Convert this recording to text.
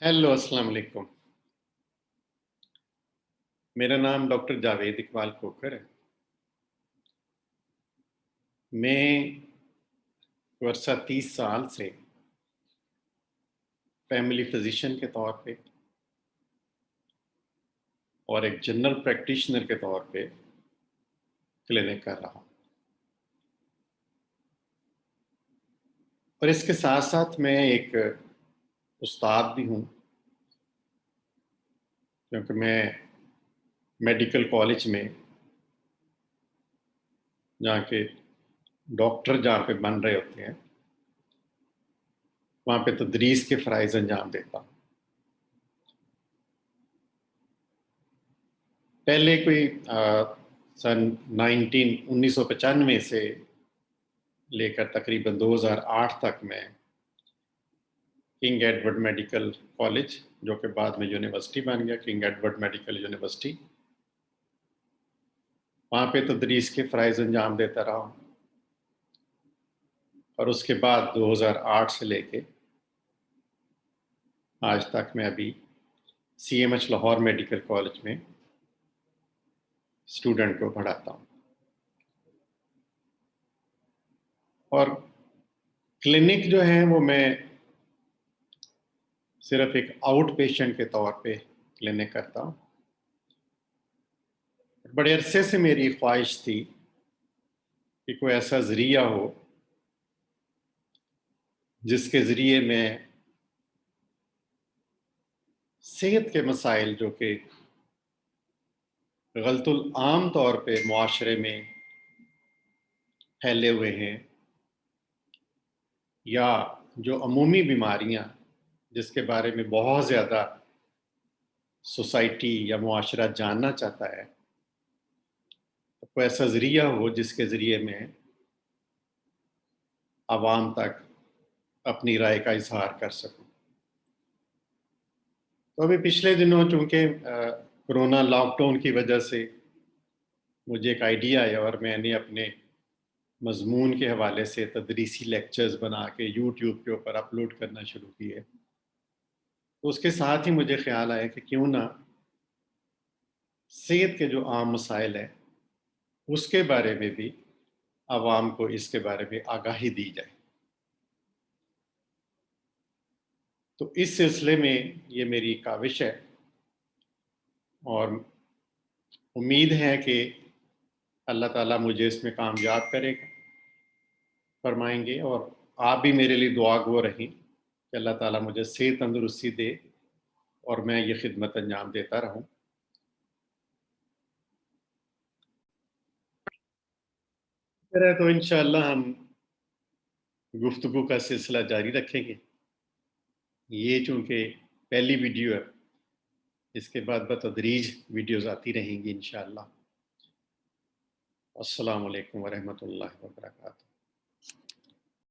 Hello अस्सलाम वालेकुम। मेरा नाम डॉक्टर जावेद इकबाल खोखर है। मैं वर्षा 30 साल से फैमिली फिजिशियन के तौर पे और एक जनरल प्रैक्टिशनर के तौर पे क्लिनिक कर रहा हूँ। और इसके साथ साथ मैं एक उस्ताद भी हूँ, क्योंकि मैं मेडिकल कॉलेज में जहाँ के डॉक्टर जहाँ पे बन रहे होते हैं वहाँ पे तदरीस के फ़राइज़ अंजाम देता हूँ। पहले कोई सन 1995 से लेकर तकरीबन 2008 तक मैं किंग एडवर्ड मेडिकल कॉलेज, जो कि बाद में यूनिवर्सिटी बन गया, किंग एडवर्ड मेडिकल यूनिवर्सिटी, वहाँ पे तदरीस के फ़राइज़ अंजाम देता रहा हूँ। और उसके बाद 2008 से लेके आज तक मैं अभी CMH लाहौर मेडिकल कॉलेज में स्टूडेंट को पढ़ाता हूँ। और क्लिनिक जो है वो मैं सिर्फ एक आउट पेशेंट के तौर पे क्लिनिक करता हूँ। बड़े अरसे से मेरी ख्वाहिश थी कि कोई ऐसा ज़रिया हो जिसके ज़रिए मैं सेहत के मसाइल जो कि गलतुल आम तौर पे मुआशरे में फैले हुए हैं, या जो अमूमी बीमारियां जिसके बारे में बहुत ज़्यादा सोसाइटी या मुआशरा जानना चाहता है, तो कोई ऐसा ज़रिया हो जिसके ज़रिए मैं आवाम तक अपनी राय का इजहार कर सकूं। तो अभी पिछले दिनों चूँकि कोरोना लॉकडाउन की वजह से मुझे एक आइडिया आया और मैंने अपने मज़मून के हवाले से तदरीसी लेक्चर्स बना के यूट्यूब के ऊपर अपलोड करना शुरू किए। तो उसके साथ ही मुझे ख्याल आया कि क्यों ना सेहत के जो आम मसाइल हैं उसके बारे में भी आवाम को इसके बारे में आगाही दी जाए। तो इस सिलसिले में ये मेरी काविश है और उम्मीद है कि अल्लाह ताला मुझे इसमें कामयाब करेगा, फरमाएंगे। और आप भी मेरे लिए दुआ गो रहें कि अल्लाह ताला मुझे सेहत तंदुरुस्ती दे और मैं ये खिदमत अंजाम देता रहूं। तरह तो इंशाअल्लाह हम गुफ्तगू का सिलसिला जारी रखेंगे। ये चूँकि पहली वीडियो है, इसके बाद बतदरीज वीडियोज़ आती रहेंगी इंशाअल्लाह। अस्सलामु अलैकुम वरहमतुल्लाहि वबरकातुहू।